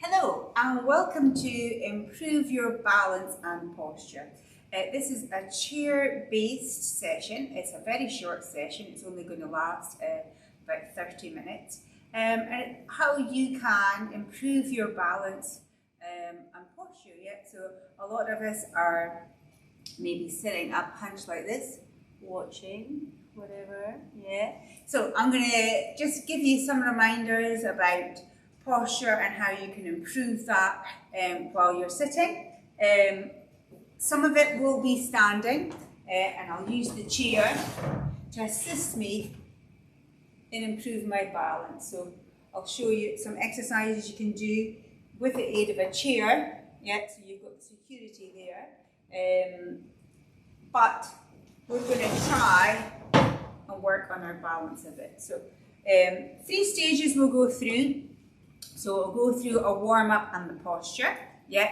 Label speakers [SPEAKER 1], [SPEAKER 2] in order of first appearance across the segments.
[SPEAKER 1] Hello and welcome to Improve Your Balance and Posture. This is a chair-based session. It's a very short session. It's only going to last about 30 minutes. And how you can improve your balance and posture. Yeah? So a lot of us are maybe sitting up hunched like this, watching, whatever. Yeah. So I'm going to just give you some reminders about posture and how you can improve that while you're sitting. Some of it will be standing, and I'll use the chair to assist me in improving my balance. So I'll show you some exercises you can do with the aid of a chair. Yeah, so you've got the security there. But we're going to try and work on our balance a bit. So 3 stages we'll go through. So we'll go through a warm-up and the posture. Yeah.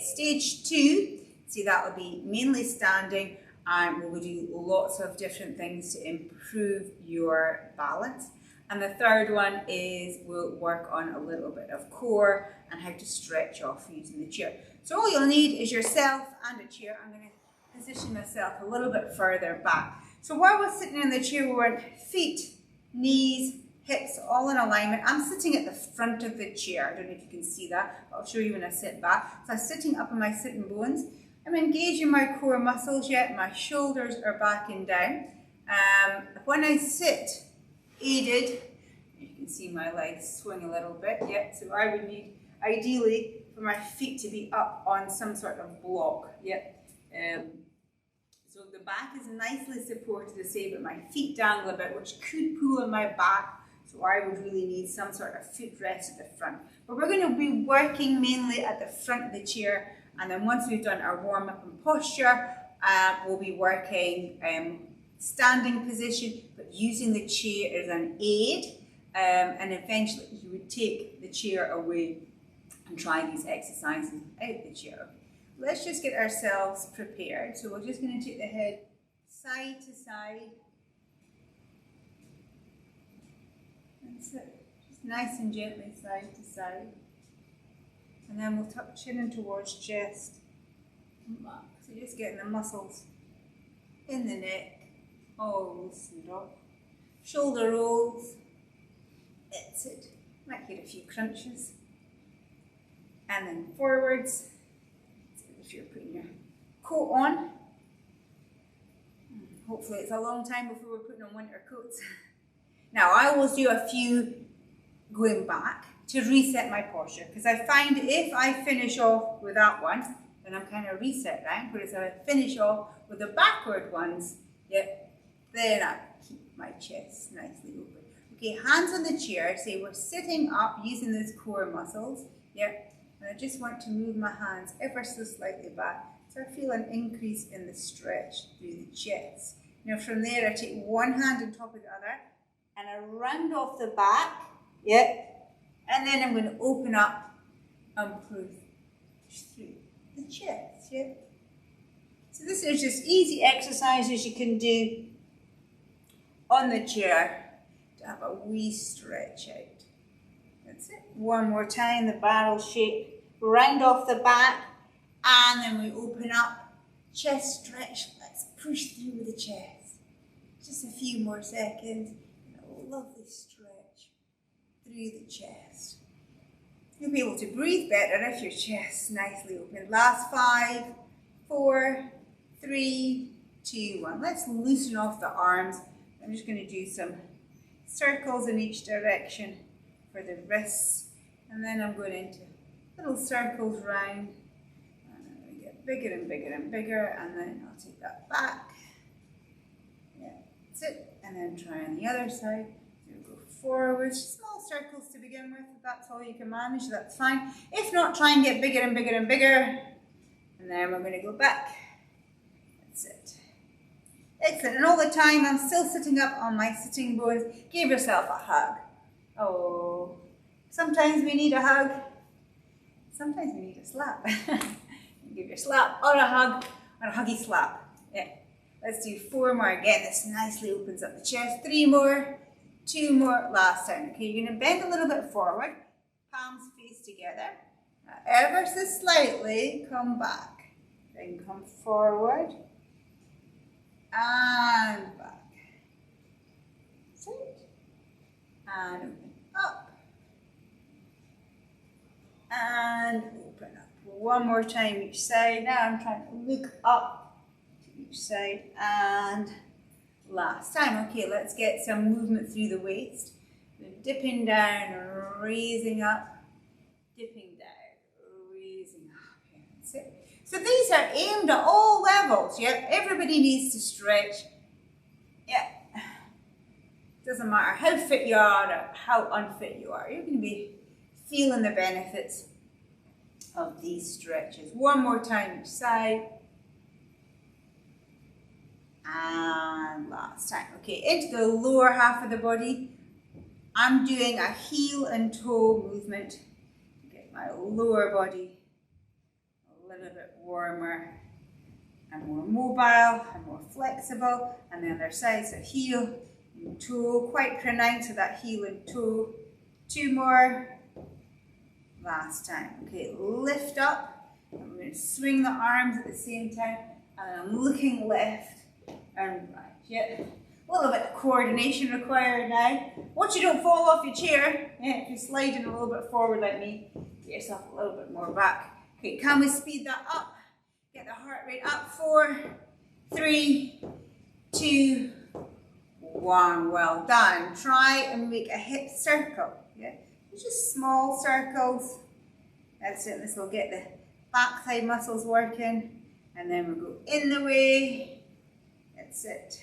[SPEAKER 1] Stage 2, see, that will be mainly standing, and we'll do lots of different things to improve your balance. And the third one is we'll work on a little bit of core and how to stretch off using the chair. So all you'll need is yourself and a chair. I'm going to position myself a little bit further back. So while we're sitting in the chair, we want feet, knees, hips all in alignment. I'm sitting at the front of the chair. I don't know if you can see that, but I'll show you when I sit back. So I'm sitting up on my sitting bones. I'm engaging my core muscles yet. My shoulders are backing down. When I sit aided, you can see my legs swing a little bit. Yeah, so I would need ideally for my feet to be up on some sort of block. Yeah. So the back is nicely supported, as I say, but my feet dangle a bit, which could pull on my back. So I would really need some sort of footrest at the front. But we're going to be working mainly at the front of the chair. And then once we've done our warm-up and posture, we'll be working standing position, but using the chair as an aid. And eventually you would take the chair away and try these exercises out the chair. Let's just get ourselves prepared. So we're just going to take the head side to side. That's it. Just nice and gently side to side. And then we'll tuck chin in towards chest. So just getting the muscles in the neck all loosened up. Shoulder rolls. That's it. Might get a few crunches. And then forwards. If you're putting your coat on. Hopefully it's a long time before we're putting on winter coats. Now I always do a few going back to reset my posture, because I find if I finish off with that one, then I'm kind of reset round, whereas if I finish off with the backward ones, yeah, then I keep my chest nicely open. Okay, hands on the chair, say we're sitting up using those core muscles, yeah, and I just want to move my hands ever so slightly back, so I feel an increase in the stretch through the chest. Now from there I take one hand on top of the other, and I round off the back, yeah, and then I'm going to open up and push through the chest, yeah. So this is just easy exercises you can do on the chair to have a wee stretch out. That's it. One more time, the barrel shape, round off the back, and then we open up, chest stretch. Let's push through the chest. Just a few more seconds. A lovely stretch through the chest. You'll be able to breathe better if your chest's nicely open. Last 5, 4, 3, 2, 1. Let's loosen off the arms. I'm just going to do some circles in each direction for the wrists. And then I'm going into little circles round. And I'm going to get bigger and bigger and bigger. And then I'll take that back. Yeah, that's it. And then try on the other side. Go forward, small circles to begin with. If that's all you can manage, that's fine. If not, try and get bigger and bigger and bigger. And then we're going to go back. That's it. Excellent. And all the time, I'm still sitting up on my sitting bones. Give yourself a hug. Oh, sometimes we need a hug. Sometimes we need a slap. Give your slap or a hug or a huggy slap. Yeah. Let's do 4 more. Again, this nicely opens up the chest. 3 more. 2 more. Last time. Okay, you're going to bend a little bit forward. palms face together. Now, ever so slightly, come back. Then come forward and back. Sit. And open up. And open up. One more time each side. Now I'm trying to look up to each side. And last time. Okay, let's get some movement through the waist. Dipping down, raising up. Dipping down, raising up. Yeah, that's it. So these are aimed at all levels. Yeah, everybody needs to stretch. Yeah. Doesn't matter how fit you are or how unfit you are. You're going to be feeling the benefits of these stretches. One more time each side. And last time. Okay, into the lower half of the body. I'm doing a heel and toe movement to get my lower body a little bit warmer and more mobile and more flexible. And the other side, so heel and toe, quite pronounced with that heel and toe. Two more. Last time. Okay, lift up. I'm going to swing the arms at the same time. And I'm looking left and right. Yeah. A little bit of coordination required now. Watch you don't fall off your chair. Yeah, if you're sliding a little bit forward like me, get yourself a little bit more back. Okay, can we speed that up? Get the heart rate up. 4, 3, 2, 1. Well done. Try and make a hip circle. Yeah, just small circles. That's it. This will get the backside muscles working. And then we'll go in the way. That's it.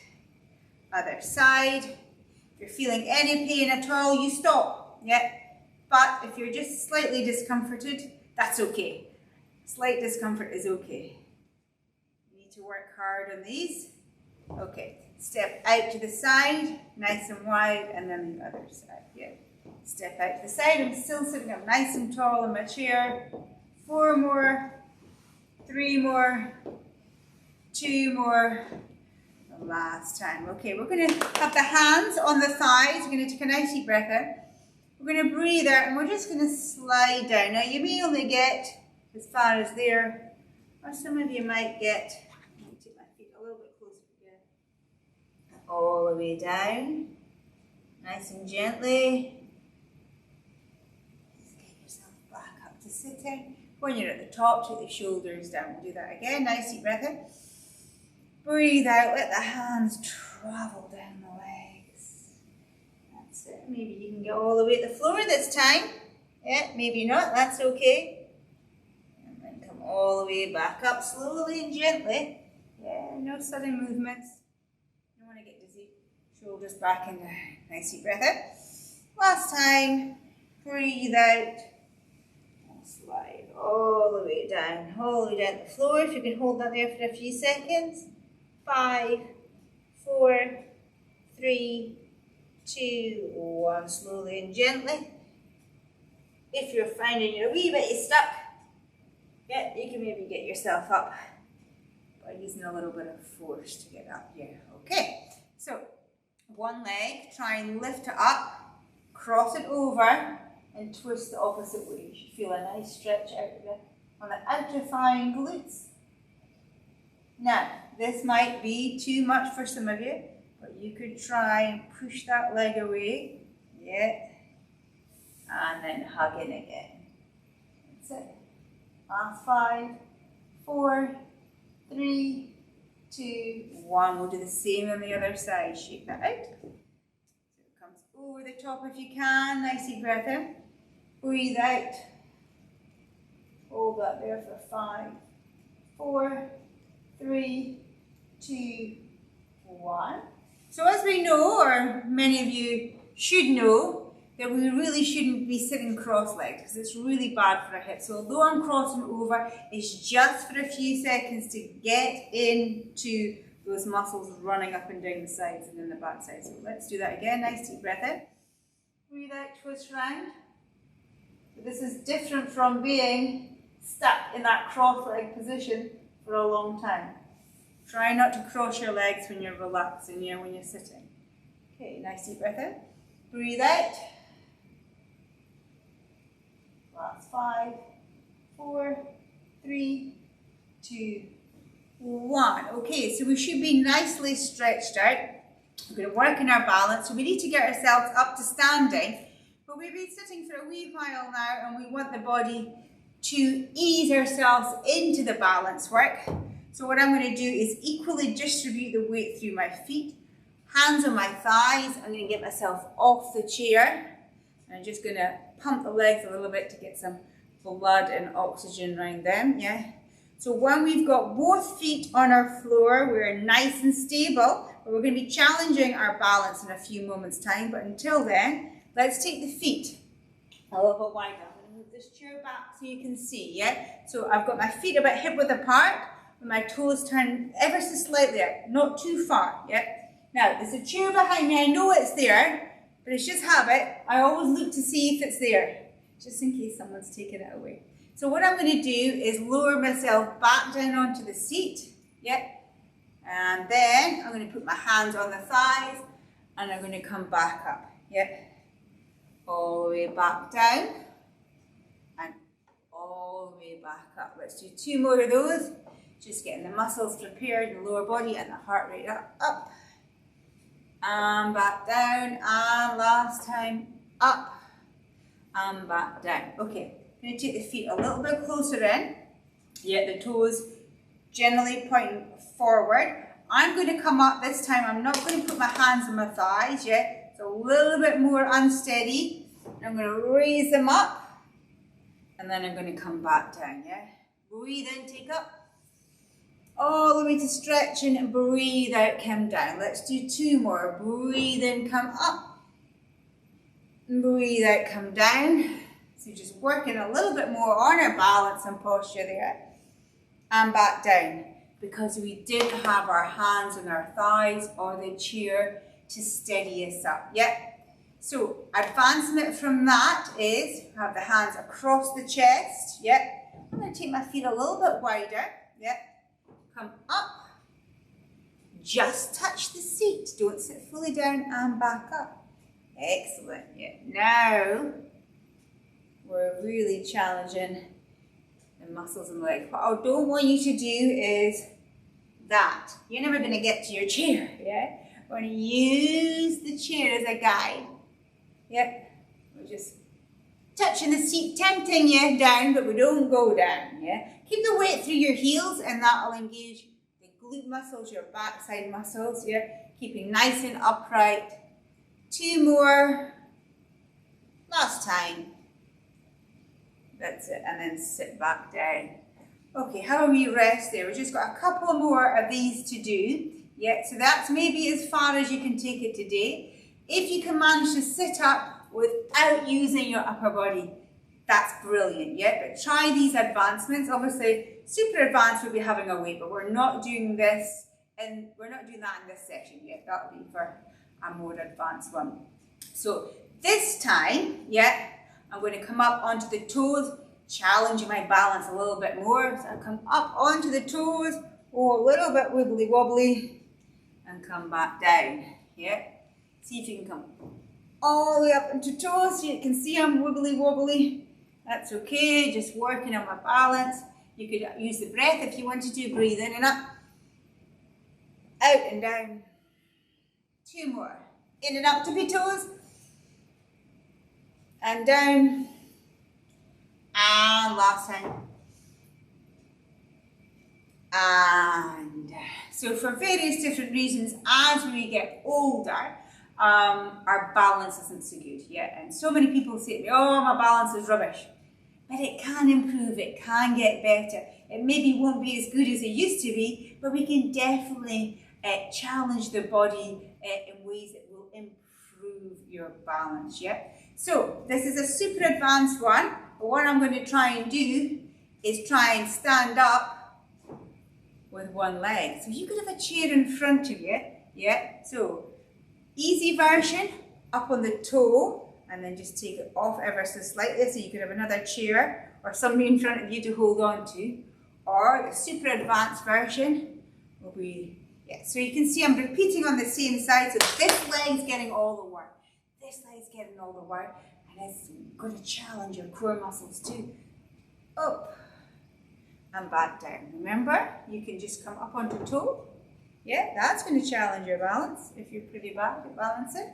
[SPEAKER 1] Other side. If you're feeling any pain at all, you stop. Yeah. But if you're just slightly discomforted, that's okay. Slight discomfort is okay. You need to work hard on these. Okay. Step out to the side, nice and wide, and then the other side. Yeah. Step out to the side. I'm still sitting up nice and tall in my chair. 4 more. 3 more. 2 more. Last time. Okay, we're going to have the hands on the thighs. We're going to take a nice deep breath in. We're going to breathe out and we're just going to slide down. Now you may only get as far as there, or some of you might get, let me take my feet a little bit closer together, all the way down, nice and gently. Just get yourself back up to sitting. When you're at the top, take the shoulders down. Do that again, nice deep breath in. Breathe out, let the hands travel down the legs. That's it. Maybe you can get all the way to the floor this time. Yeah, maybe not, that's okay. And then come all the way back up slowly and gently. Yeah, no sudden movements. You don't want to get dizzy. Shoulders back and down. Nice deep breath out. Last time. Breathe out. And slide all the way down. All the way down to the floor. If you can hold that there for a few seconds. 5, 4, 3, 2, 1. Slowly and gently. If you're finding you're a wee bit stuck, yeah, you can maybe get yourself up by using a little bit of force to get up here. Okay, so one leg, try and lift it up, cross it over, and twist the opposite way. You should feel a nice stretch out there on the outer thigh and glutes. Now, this might be too much for some of you, but you could try and push that leg away. Yeah. And then hug in again. That's it. Last 5, 4, 3, 2, 1. We'll do the same on the other side. Shake that out. So it comes over the top if you can. Nice deep breath in. Breathe out. Hold that there for 5, 4, 3, 2, 1. So as we know, or many of you should know, that we really shouldn't be sitting cross-legged because it's really bad for our hips. So although I'm crossing over, it's just for a few seconds to get into those muscles running up and down the sides and then the back side. So let's do that again. Nice deep breath in. Breathe out, twist round. So this is different from being stuck in that cross-legged position for a long time. Try not to cross your legs when you're relaxing, when you're sitting. Okay, nice deep breath in. Breathe out. That's 5, 4, 3, 2, 1. Okay, so we should be nicely stretched out. We're going to work in our balance. So we need to get ourselves up to standing. But we've been sitting for a wee while now and we want the body to ease ourselves into the balance work. So what I'm going to do is equally distribute the weight through my feet. Hands on my thighs. I'm going to get myself off the chair. I'm just going to pump the legs a little bit to get some blood and oxygen around them. Yeah. So when we've got both feet on our floor, we're nice and stable. But we're going to be challenging our balance in a few moments' time. But until then, let's take the feet a little bit wider. I'm going to move this chair back so you can see. Yeah. So I've got my feet about hip width apart, with my toes turned ever so slightly out, not too far. Yeah. Now there's a chair behind me. I know it's there, but it's just habit. I always look to see if it's there, just in case someone's taken it away. So what I'm going to do is lower myself back down onto the seat. Yep. And then I'm going to put my hands on the thighs and I'm going to come back up. Yep. All the way back down and all the way back up. Let's do 2 more of those. Just getting the muscles prepared in the lower body and the heart rate up. And back down, and last time, up, and back down. Okay, I'm going to take the feet a little bit closer in, yet the toes generally pointing forward. I'm going to come up this time. I'm not going to put my hands on my thighs yet. It's a little bit more unsteady. I'm going to raise them up, and then I'm going to come back down, yeah? Breathe in, take up. All the way to stretching and breathe out, come down. Let's do 2 more. Breathe in, come up. Breathe out, come down. So just working a little bit more on our balance and posture there. And back down. Because we did have our hands on our thighs or the chair to steady us up. Yep. So advancement from that is have the hands across the chest. Yep. I'm going to take my feet a little bit wider. Yep. Come up, just touch the seat, don't sit fully down and back up. Excellent, yeah. Now, we're really challenging the muscles in the leg. What I don't want you to do is that. You're never going to get to your chair, yeah? We're going to use the chair as a guide. Yep, we're just touching the seat, tempting you down, but we don't go down, yeah? Keep the weight through your heels and that will engage the glute muscles, your backside muscles, yeah? Keeping nice and upright. 2 more. Last time. That's it, and then sit back down. Okay, how are we rest there? We've just got a couple more of these to do. Yeah, so that's maybe as far as you can take it today. If you can manage to sit up without using your upper body, that's brilliant, yeah? But try these advancements. Obviously, super advanced would be having a weight, but we're not doing this, and we're not doing that in this section yet. That'll be for a more advanced one. So this time, yeah, I'm going to come up onto the toes, challenging my balance a little bit more. So I come up onto the toes, oh, a little bit wibbly wobbly, and come back down, yeah? See if you can come all the way up into toes, so you can see I'm wibbly wobbly. That's okay, just working on my balance. You could use the breath if you wanted to. Breathe in and up, out and down. 2 more. In and up, tippy toes, and down, and last time. And so for various different reasons, as we get older, our balance isn't so good, yeah. And so many people say to me, oh, my balance is rubbish. But it can improve, it can get better. It maybe won't be as good as it used to be, but we can definitely challenge the body in ways that will improve your balance, yeah? So this is a super advanced one, but what I'm going to try and do is try and stand up with one leg. So you could have a chair in front of you, yeah? So easy version, up on the toe, and then just take it off ever so slightly, so you could have another chair or somebody in front of you to hold on to. Or the super advanced version will be, yeah, so you can see I'm repeating on the same side, so this leg's getting all the work, this leg's getting all the work, and And it's going to challenge your core muscles too. Up and back down. Remember, you can just come up onto toe. Yeah, that's going to challenge your balance if you're pretty bad at balancing.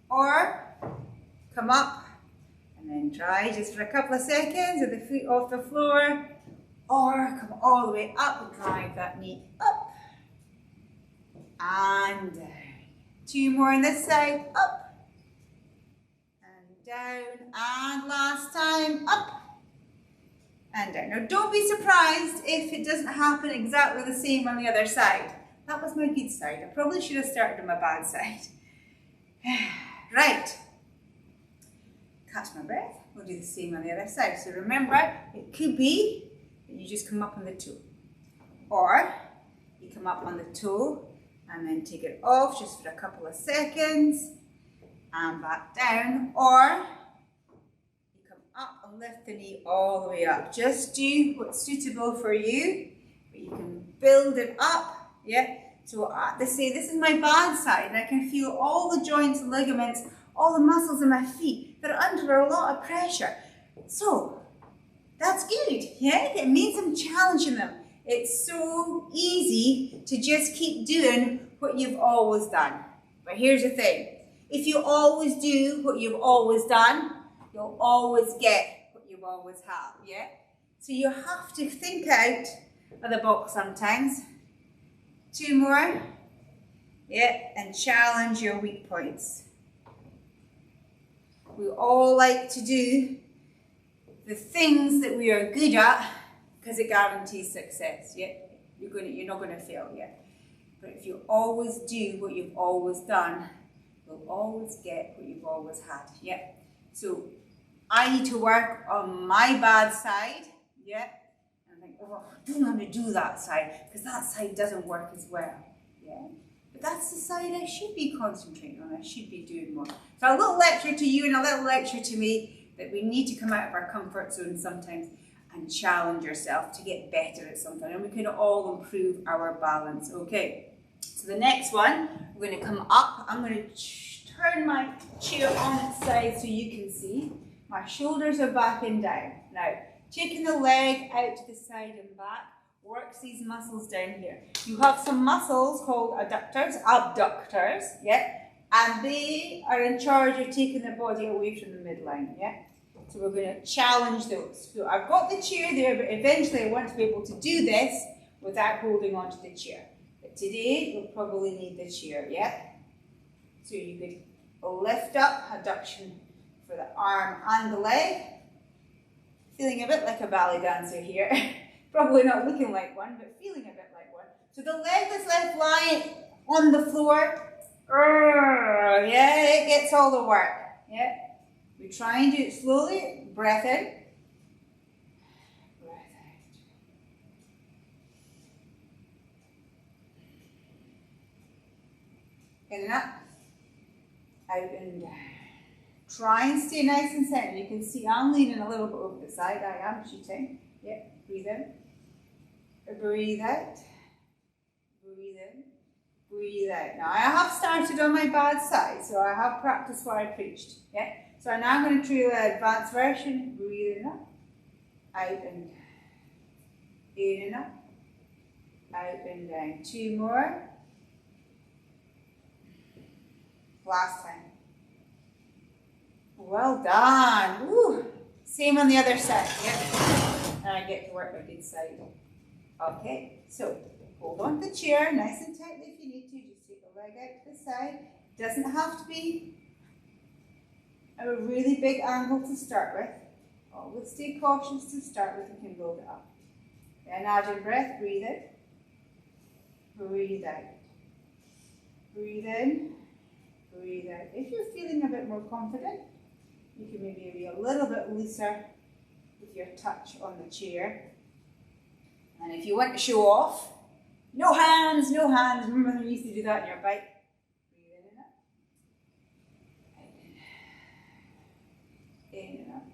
[SPEAKER 1] Or come up and then try just for a couple of seconds with the feet off the floor. Or come all the way up and drive that knee up and down. 2 more on this side, up and down, and last time, up and down. Now don't be surprised if it doesn't happen exactly the same on the other side. That was my good side. I probably should have started on my bad side. Right, catch my breath. We'll do the same on the other side. So remember, it could be that you just come up on the toe, or you come up on the toe and then take it off just for a couple of seconds and back down, or you come up and lift the knee all the way up. Just do what's suitable for you, but you can build it up, yeah? So they say this is my bad side, and I can feel all the joints and ligaments, all the muscles in my feet that are under a lot of pressure. So that's good, yeah? It means I'm challenging them. It's so easy to just keep doing what you've always done. But here's the thing. If you always do what you've always done, you'll always get what you've always had, yeah? So you have to think out of the box sometimes. 2 more. Yeah, and challenge your weak points. We all like to do the things that we are good at, because it guarantees success, yeah? You're not going to fail, yeah? But if you always do what you've always done, you'll always get what you've always had, yeah? So I need to work on my bad side, yeah? And I think, oh, I don't want to do that side, because that side doesn't work as well, yeah? But that's the side I should be concentrating on, I should be doing more. So a little lecture to you and a little lecture to me that we need to come out of our comfort zone sometimes and challenge yourself to get better at something, and we can all improve our balance. Okay, so the next one, we're going to come up. I'm going to turn my chair on its side so you can see. My shoulders are back and down. Now, taking the leg out to the side and back works these muscles down here. You have some muscles called abductors, yeah, and they are in charge of taking the body away from the midline, yeah. So we're going to challenge those. So I've got the chair there, but eventually I want to be able to do this without holding onto the chair. But today, you'll probably need the chair, yeah? So you could lift up, adduction for the arm and the leg. Feeling a bit like a ballet dancer here. Probably not looking like one, but feeling a bit like one. So the leg that's left lying on the floor, yeah, it gets all the work, yeah? We try and do it slowly. Breath in. Breath out. In and up. Out and down. Try and stay nice and centered. You can see I'm leaning a little bit over the side. I am cheating. Yeah. Breathe in. Breathe out. Breathe in. Breathe out. Now I have started on my bad side, so I have practiced what I preached. Yeah. So now I'm going to do the advanced version. Breathe in up, out and down. In and up, out and down. 2 more. Last time. Well done. Woo. Same on the other side. Yep. And I get to work my good side. Okay, so hold on to the chair nice and tightly if you need to. Just take the leg out to the side. Doesn't have to be a really big angle to start with. Always stay cautious to start with. You can build it up. Then add your breath. Breathe in. Breathe out. Breathe in. Breathe out. If you're feeling a bit more confident, you can maybe be a little bit looser with your touch on the chair. And if you want to show off, no hands, no hands. Remember when you used to do that in your bike? Breathe in and up. In and up.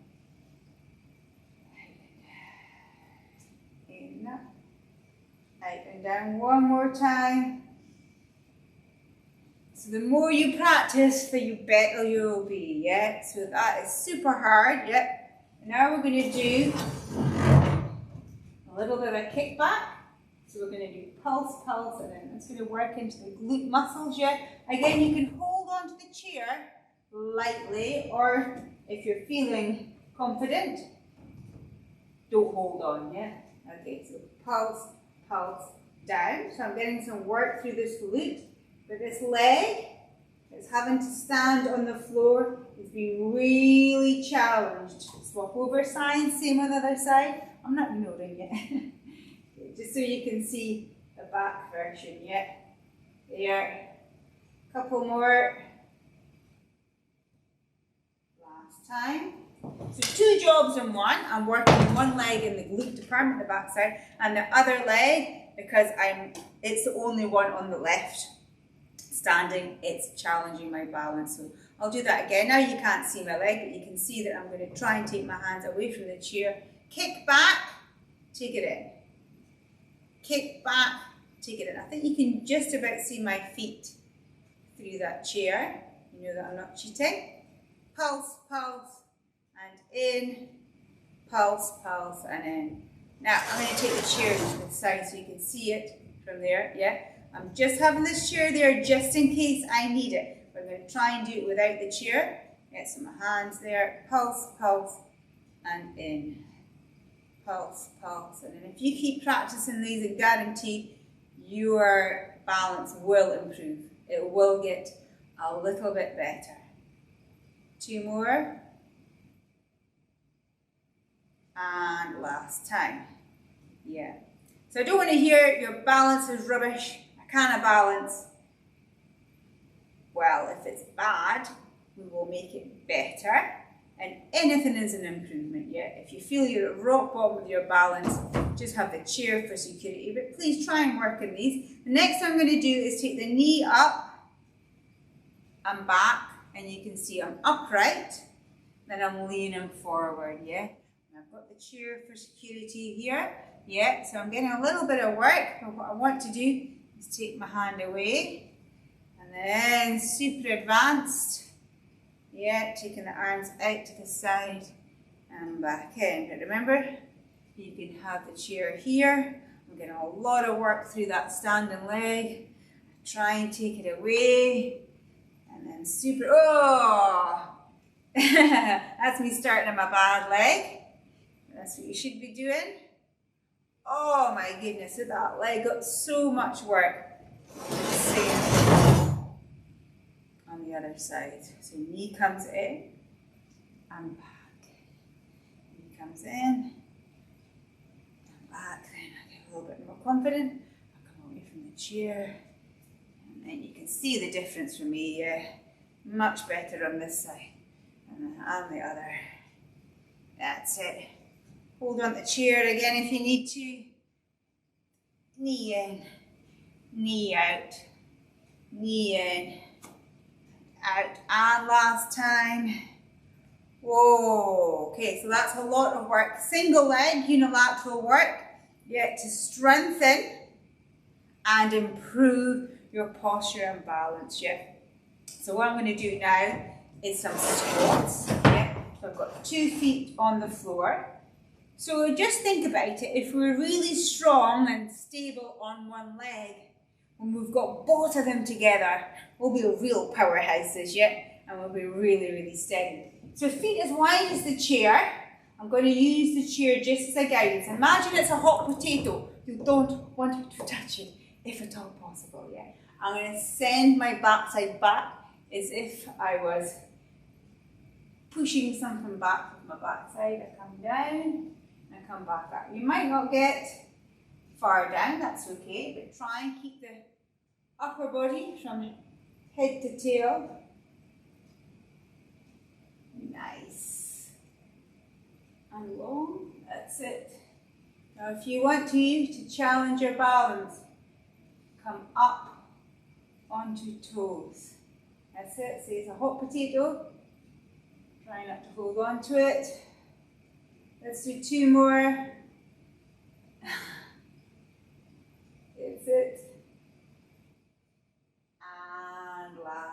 [SPEAKER 1] In and up. Out and down. One more time. So the more you practice, the better you'll be, yeah? So that is super hard, yeah? Now we're going to do a little bit of a kickback. So we're going to do pulse, pulse, and then it's going to work into the glute muscles, yeah? Again, you can hold on to the chair lightly, or if you're feeling confident, don't hold on, yeah? Okay, so pulse, pulse, down. So I'm getting some work through this glute, but this leg is having to stand on the floor is being really challenged. Swap over sides, same on the other side. I'm not nodding yet. Just so you can see the back version, yeah? There. Couple more. Last time. So 2 jobs in one. I'm working one leg in the glute department, the back side, and the other leg, because it's the only one on the left. Standing, it's challenging my balance. So I'll do that again. Now you can't see my leg, but you can see that I'm going to try and take my hands away from the chair. Kick back, take it in. Kick back, take it in. I think you can just about see my feet through that chair. You know that I'm not cheating. Pulse, pulse, and in. Pulse, pulse, and in. Now I'm going to take the chair to the side so you can see it from there, yeah? I'm just having this chair there just in case I need it. But I'm going to try and do it without the chair. Get some hands there. Pulse, pulse, and in. Pulse, pulse, and in. If you keep practicing these, I guarantee your balance will improve. It will get a little bit better. 2 more. And last time. Yeah. So I don't want to hear your balance is rubbish. I can't balance. Well, if it's bad, we will make it better. And anything is an improvement, yeah? If you feel you're at rock bottom with your balance, just have the chair for security. But please try and work on these. The next thing I'm going to do is take the knee up and back. And you can see I'm upright. Then I'm leaning forward, yeah? And I've got the chair for security here. Yeah, so I'm getting a little bit of work. But what I want to do is take my hand away. And then super advanced. Yeah, taking the arms out to the side and back in. But remember, you can have the chair here. I'm getting a lot of work through that standing leg. Try and take it away. And then super, oh! That's me starting on my bad leg. That's what you should be doing. Oh my goodness, that leg got so much work. Same on the other side. So knee comes in and back. Knee comes in and back. Then I get a little bit more confident. I come away from the chair. And then you can see the difference for me. Yeah, much better on this side and the other. That's it. Hold on to the chair again if you need to. Knee in, knee out, knee in, out, and last time. Whoa, okay, so that's a lot of work. Single leg, unilateral work, yet to strengthen and improve your posture and balance, yeah? So what I'm going to do now is some squats, yeah? So I've got 2 feet on the floor. So just think about it, if we're really strong and stable on one leg, when we've got both of them together, we'll be real powerhouses, yeah? And we'll be really, really steady. So feet as wide as the chair. I'm going to use the chair just as a guidance. Imagine it's a hot potato. You don't want to touch it, if at all possible, yeah? I'm going to send my backside back as if I was pushing something back with my backside. I come down. Come back up. You might not get far down, that's okay, but try and keep the upper body from head to tail. Nice. And long, that's it. Now if you want to challenge your balance, come up onto toes. That's it, say it's a hot potato. Try not to hold on to it. Let's do 2 more. That's it. And last.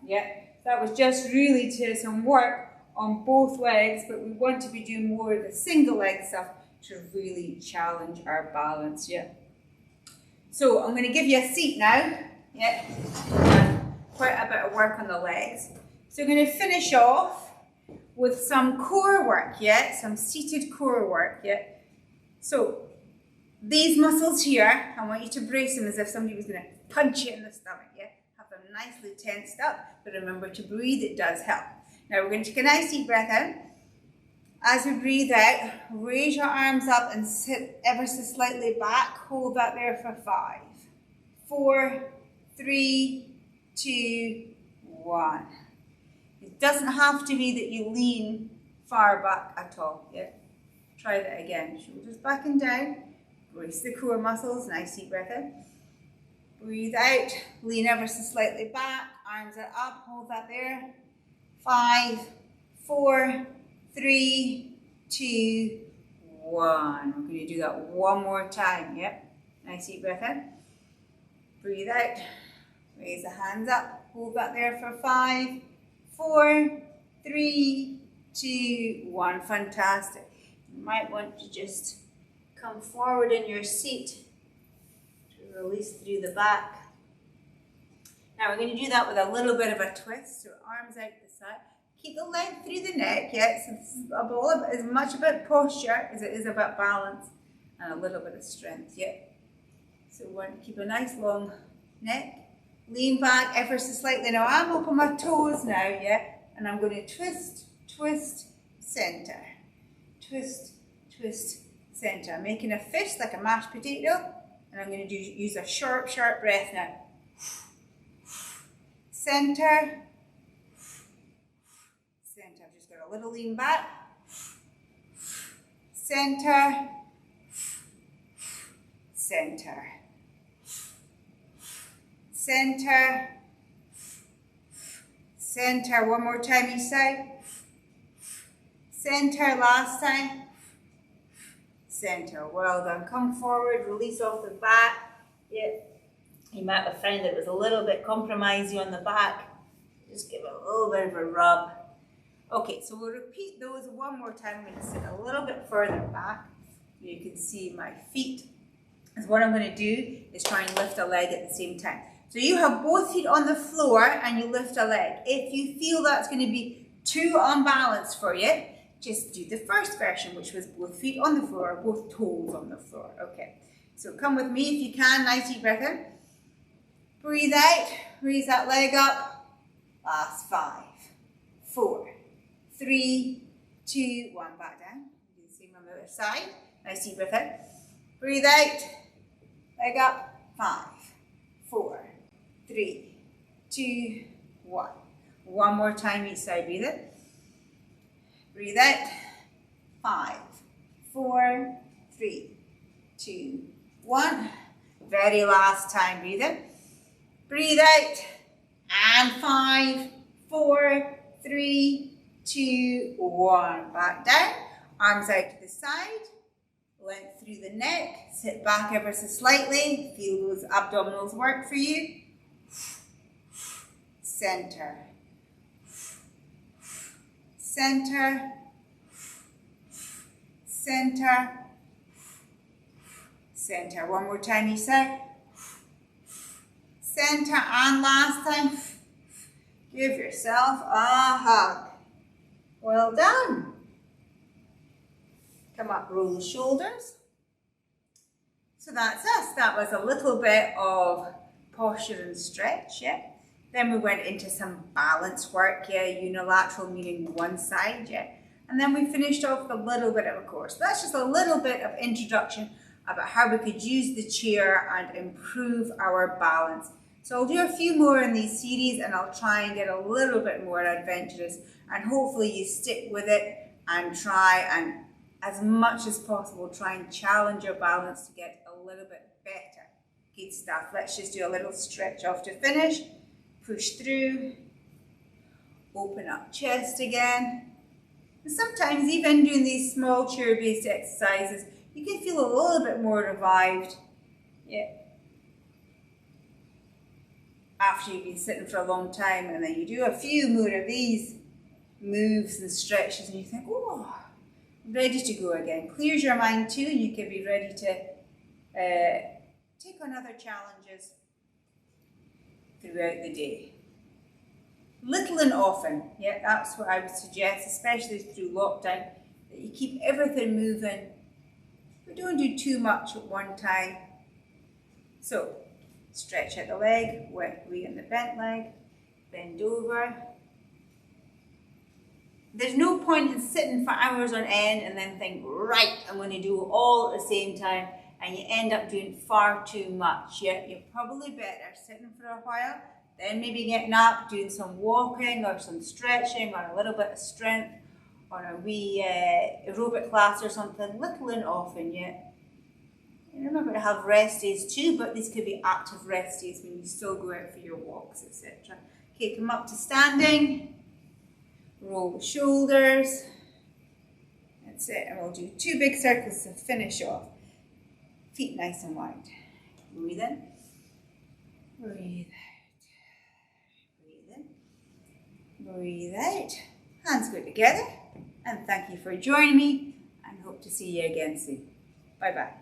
[SPEAKER 1] Yeah, that was just really to some work on both legs, but we want to be doing more of the single leg stuff to really challenge our balance. Yeah. So I'm going to give you a seat now. Yeah. Quite a bit of work on the legs. So I'm going to finish off with some core work. Yeah, some seated core work. Yeah. So these muscles here, I want you to brace them as if somebody was going to punch you in the stomach. Yeah. Have them nicely tensed up, but remember to breathe, it does help. Now we're going to take a nice deep breath out. As we breathe out, raise your arms up and sit ever so slightly back. Hold that there for 5, 4, 3, 2, 1. It doesn't have to be that you lean far back at all. Yeah. Try that again. Shoulders back and down. Brace the core muscles. Nice deep breath in. Breathe out. Lean ever so slightly back. Arms are up. Hold that there. 5, 4, 3, 2, 1. We're going to do that one more time. Yep. Nice deep breath in. Breathe out. Raise the hands up. Hold that there for 5, 4, 3, 2, 1. Fantastic. You might want to just come forward in your seat to release through the back. Now we're going to do that with a little bit of a twist. So arms out the side. Keep the length through the neck. Yeah, so this is as much about posture as it is about balance and a little bit of strength. Yeah. So we want to keep a nice long neck. Lean back ever so slightly. Now I'm up on my toes now, yeah, and I'm going to twist, twist, center. Twist, twist, center. I'm making a fist like a mashed potato, and I'm going to use a sharp, sharp breath now. Center, center. I've just got a little lean back. Center, center. Center, center, one more time each side. Center, last time. Center, well done. Come forward, release off the back. Yeah. You might have found that it was a little bit compromising on the back. Just give it a little bit of a rub. Okay, so we'll repeat those one more time. I'm going to sit a little bit further back. You can see my feet. And what I'm going to do is try and lift a leg at the same time. So you have both feet on the floor and you lift a leg. If you feel that's going to be too unbalanced for you, just do the first version, which was both feet on the floor, both toes on the floor. Okay, so come with me if you can. Nice deep breath in. Breathe out, raise that leg up. Last 5, 4, 3, 2, 1. Back down. Do the same on the other side. Nice deep breath in. Breathe out, leg up. 5, 4, 3, 2, 1. One more time each side. Breathe in. Breathe out. 5, 4, 3, 2, 1. Very last time. Breathe in. Breathe out. And 5, 4, 3, 2, 1. Back down. Arms out to the side. Length through the neck. Sit back ever so slightly. Feel those abdominals work for you. Center. Center. Center. Center. One more time each side. Center, and last time. Give yourself a hug. Well done. Come up, roll the shoulders. So that's us. That was a little bit of posture and stretch, yeah. Then we went into some balance work, yeah, unilateral meaning one side, yeah. And then we finished off with a little bit of a course. That's just a little bit of introduction about how we could use the chair and improve our balance. So I'll do a few more in these series and I'll try and get a little bit more adventurous, and hopefully you stick with it and try and, as much as possible, try and challenge your balance to get a little bit better. Good stuff. Let's just do a little stretch off to finish. Push through. Open up chest again. And sometimes even doing these small chair-based exercises, you can feel a little bit more revived. Yeah. after you've been sitting for a long time, and then you do a few more of these moves and stretches and you think, oh, I'm ready to go again. Clears your mind too, and you can be ready to take on other challenges throughout the day. Little and often, yeah, that's what I would suggest, especially through lockdown, that you keep everything moving, but don't do too much at one time. So, stretch out the leg, weight on the bent leg, bend over. There's no point in sitting for hours on end and then think, right, I'm going to do it all at the same time, and you end up doing far too much. Yeah, you're probably better sitting for a while, then maybe getting up, doing some walking or some stretching or a little bit of strength or a wee aerobic class or something, little and often, yeah. And remember to have rest days too, but these could be active rest days when you still go out for your walks, etc. Okay, come up to standing, roll the shoulders, that's it, and we'll do 2 big circles to finish off. Feet nice and wide. Breathe in, breathe out. Breathe out, hands go together, and thank you for joining me, and hope to see you again soon. Bye bye.